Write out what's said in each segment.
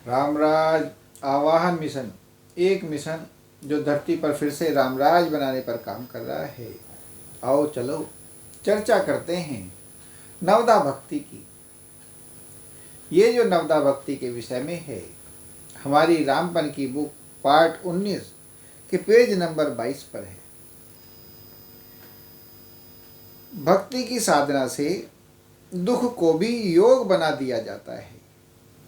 रामराज आवाहन मिशन, एक मिशन जो धरती पर फिर से रामराज बनाने पर काम कर रहा है। आओ चलो चर्चा करते हैं नवदा भक्ति की। ये जो नवदा भक्ति के विषय में है, हमारी रामपन की बुक पार्ट 19 के पेज नंबर 22 पर है। भक्ति की साधना से दुख को भी योग बना दिया जाता है।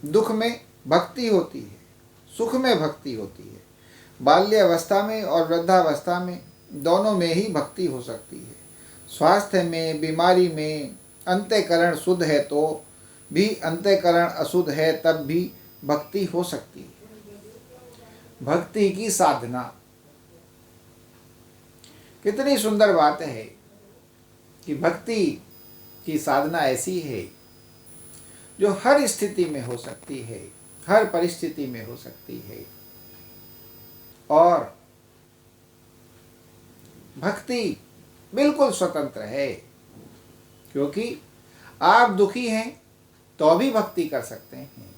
दुख में भक्ति होती है, सुख में भक्ति होती है। बाल्यावस्था में और वृद्धावस्था में दोनों में ही भक्ति हो सकती है। स्वास्थ्य में, बीमारी में अंतःकरण शुद्ध है तो भी, अंतःकरण अशुद्ध है तब भी भक्ति हो सकती है। भक्ति की साधना कितनी सुंदर बात है कि भक्ति की साधना ऐसी है जो हर स्थिति में हो सकती है, हर परिस्थिति में हो सकती है। और भक्ति बिल्कुल स्वतंत्र है, क्योंकि आप दुखी हैं तो भी भक्ति कर सकते हैं,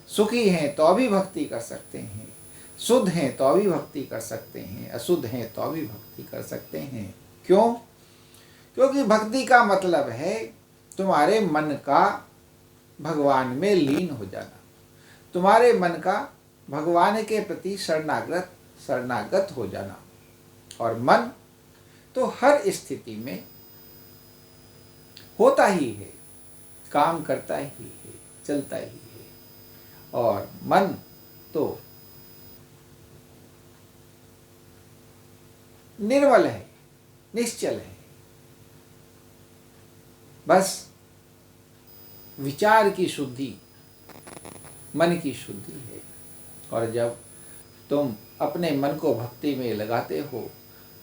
सुखी हैं तो भी भक्ति कर सकते हैं, शुद्ध हैं तो भी भक्ति कर सकते हैं, अशुद्ध हैं तो भी भक्ति कर सकते हैं। क्यों? क्योंकि भक्ति का मतलब है तुम्हारे मन का भगवान में लीन हो जाना, तुम्हारे मन का भगवान के प्रति शरणागत हो जाना। और मन तो हर स्थिति में होता ही है, काम करता ही है, चलता ही है। और मन तो निर्मल है, निश्चल है, बस विचार की शुद्धि मन की शुद्धि है। और जब तुम अपने मन को भक्ति में लगाते हो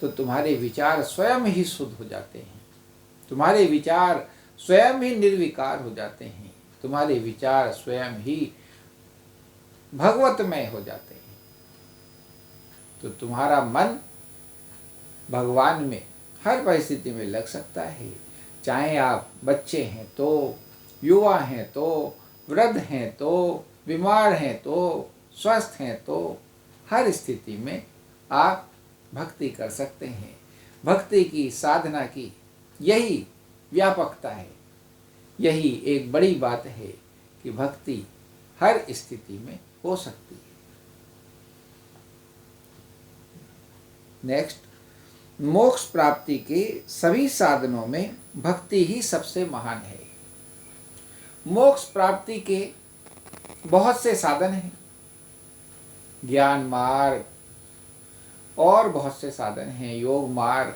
तो तुम्हारे विचार स्वयं ही शुद्ध हो जाते हैं, तुम्हारे विचार स्वयं ही निर्विकार हो जाते हैं, तुम्हारे विचार स्वयं ही भगवतमय हो जाते हैं। तो तुम्हारा मन भगवान में हर परिस्थिति में लग सकता है, चाहे आप बच्चे हैं तो, युवा हैं तो, वृद्ध हैं तो, बीमार हैं तो, स्वस्थ हैं तो, हर स्थिति में आप भक्ति कर सकते हैं। भक्ति की साधना की यही व्यापकता है, यही एक बड़ी बात है कि भक्ति हर स्थिति में हो सकती है। नेक्स्ट, मोक्ष प्राप्ति के सभी साधनों में भक्ति ही सबसे महान है। मोक्ष प्राप्ति के बहुत से साधन हैं, ज्ञान मार्ग और बहुत से साधन हैं, योग मार्ग,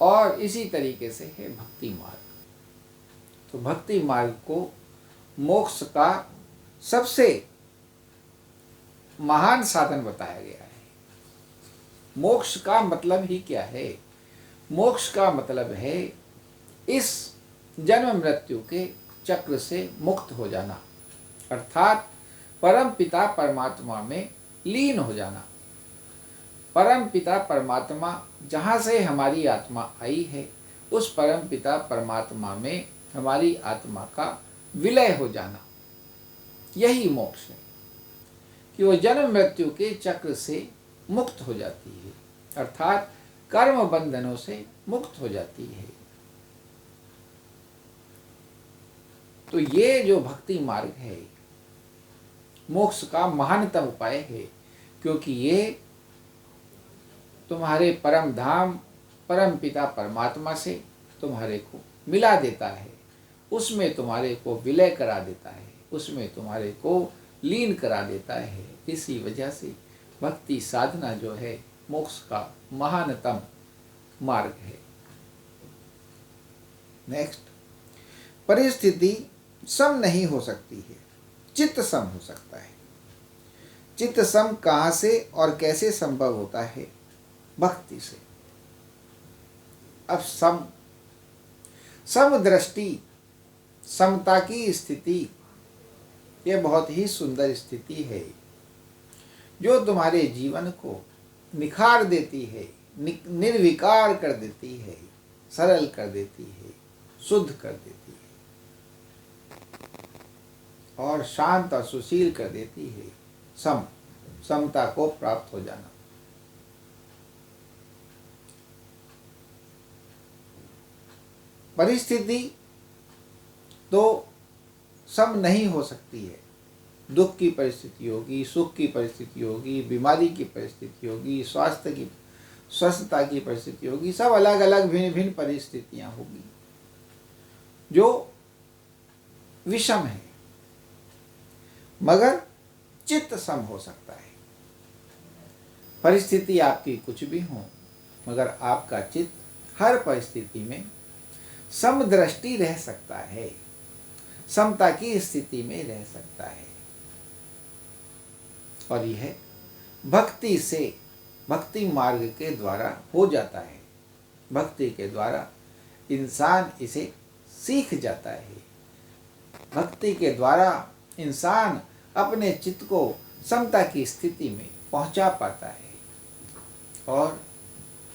और इसी तरीके से है भक्ति मार्ग। तो भक्ति मार्ग को मोक्ष का सबसे महान साधन बताया गया है। मोक्ष का मतलब ही क्या है? मोक्ष का मतलब है इस जन्म मृत्यु के चक्र से मुक्त हो जाना, अर्थात परम पिता परमात्मा में लीन हो जाना। परम पिता परमात्मा जहाँ से हमारी आत्मा आई है, उस परम पिता परमात्मा में हमारी आत्मा का विलय हो जाना, यही मोक्ष है कि वो जन्म मृत्यु के चक्र से मुक्त हो जाती है, अर्थात कर्म बंधनों से मुक्त हो जाती है। तो ये जो भक्ति मार्ग है मोक्ष का महानतम उपाय है, क्योंकि ये तुम्हारे परम धाम परम पिता परमात्मा से तुम्हारे को मिला देता है, उसमें तुम्हारे को विलय करा देता है, उसमें तुम्हारे को लीन करा देता है। इसी वजह से भक्ति साधना जो है मोक्ष का महानतम मार्ग है। नेक्स्ट, परिस्थिति सम नहीं हो सकती है, चित्त सम हो सकता है। चित्त सम कहाँ से और कैसे संभव होता है? भक्ति से। अब सम दृष्टि, समता की स्थिति, यह बहुत ही सुंदर स्थिति है जो तुम्हारे जीवन को निखार देती है, निर्विकार कर देती है, सरल कर देती है, शुद्ध कर देती है। और शांत और सुशील कर देती है। समता को प्राप्त हो जाना। परिस्थिति तो सम नहीं हो सकती है। दुख की परिस्थिति होगी, सुख की परिस्थिति होगी, बीमारी की परिस्थिति होगी, स्वस्थता की परिस्थिति होगी, सब अलग अलग भिन्न भिन्न परिस्थितियां होगी जो विषम है, मगर चित्त सम हो सकता है। परिस्थिति आपकी कुछ भी हो, मगर आपका चित्त हर परिस्थिति में समदृष्टि रह सकता है, समता की स्थिति में रह सकता है। और यह भक्ति से, भक्ति मार्ग के द्वारा हो जाता है। भक्ति के द्वारा इंसान इसे सीख जाता है। भक्ति के द्वारा इंसान अपने चित्त को समता की स्थिति में पहुंचा पाता है। और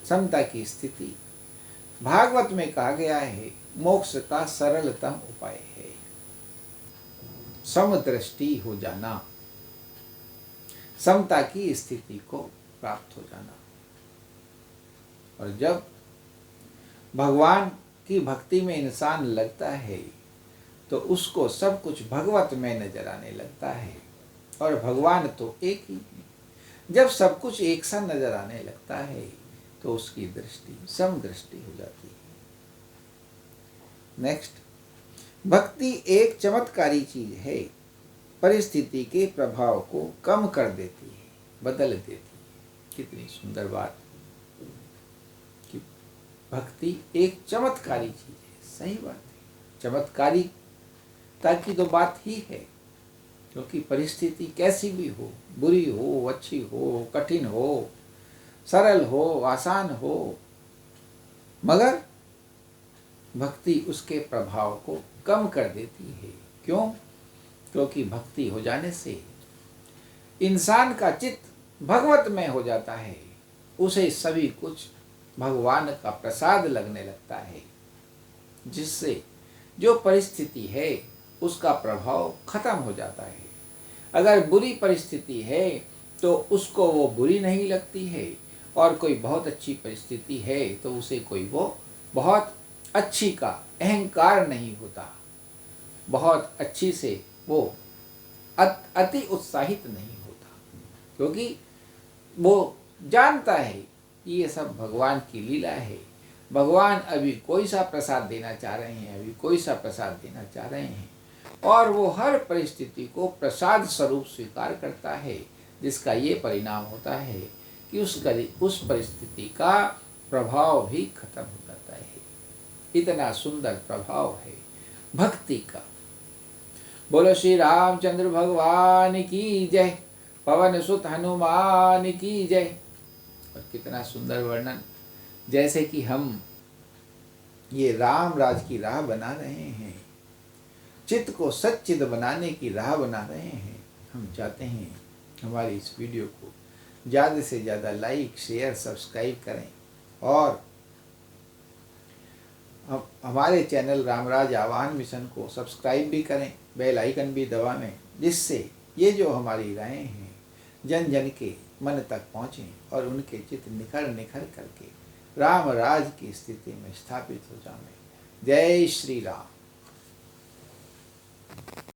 समता की स्थिति भागवत में कहा गया है, मोक्ष का सरलतम उपाय है। समदृष्टि हो जाना, समता की स्थिति को प्राप्त हो जाना। और जब भगवान की भक्ति में इंसान लगता है तो उसको सब कुछ भगवत में नजर आने लगता है। और भगवान तो एक ही है। जब सब कुछ एक सा नजर आने लगता है तो उसकी दृष्टि समदृष्टि हो जाती है। नेक्स्ट, भक्ति एक चमत्कारी चीज है। परिस्थिति के प्रभाव को कम कर देती है, बदल देती है। कितनी सुंदर बात कि भक्ति एक चमत्कारी चीज है। सही बात है, चमत्कारी ताकि तो बात ही है, क्योंकि परिस्थिति कैसी भी हो, बुरी हो, अच्छी हो, कठिन हो, सरल हो, आसान हो, मगर भक्ति उसके प्रभाव को कम कर देती है। क्यों? क्योंकि भक्ति हो जाने से इंसान का चित्त भगवत में हो जाता है। उसे सभी कुछ भगवान का प्रसाद लगने लगता है, जिससे जो परिस्थिति है उसका प्रभाव खत्म हो जाता है। अगर बुरी परिस्थिति है तो उसको वो बुरी नहीं लगती है, और कोई बहुत अच्छी परिस्थिति है तो उसे कोई वो बहुत अच्छी का अहंकार नहीं होता। बहुत अच्छी से वो अति उत्साहित नहीं होता, क्योंकि वो जानता है कि ये सब भगवान की लीला है। भगवान अभी कोई सा प्रसाद देना चाह रहे हैं, अभी कोई सा प्रसाद देना चाह रहे हैं, और वो हर परिस्थिति को प्रसाद स्वरूप स्वीकार करता है, जिसका ये परिणाम होता है कि उस परिस्थिति का प्रभाव भी खत्म हो जाता है। इतना सुंदर प्रभाव है भक्ति का। बोलो श्री रामचंद्र भगवान की जय, पवन सुत हनुमान की जय। और कितना सुंदर वर्णन, जैसे कि हम ये राम राज की राह बना रहे हैं, चित्त को सच्चित बनाने की राह बना रहे हैं। हम चाहते हैं हमारी इस वीडियो को ज़्यादा से ज़्यादा लाइक, शेयर, सब्सक्राइब करें, और हमारे चैनल रामराज आह्वान मिशन को सब्सक्राइब भी करें, बेल आइकन भी दबाएं, जिससे ये जो हमारी राहें हैं जन जन के मन तक पहुँचें और उनके चित्त निखर निखर करके राम राज की स्थिति में स्थापित हो जाएं। जय श्री राम।